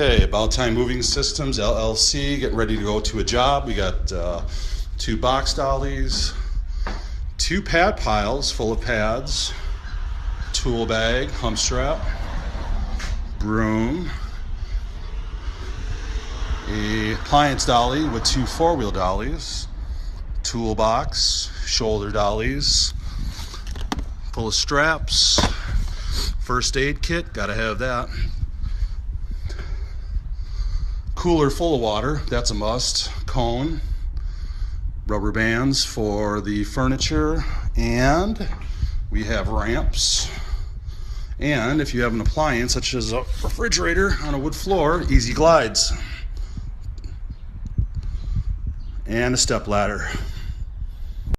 Okay, About Time Moving Systems LLC, getting ready to go to a job. We got 2 box dollies, 2 pad piles full of pads, tool bag, hump strap, broom, a appliance dolly with 2 4-wheel dollies, toolbox, shoulder dollies, full of straps, first aid kit, gotta have that. Cooler full of water, that's a must. Cone, rubber bands for the furniture, and we have ramps. And if you have an appliance such as a refrigerator on a wood floor, easy glides. And a step ladder.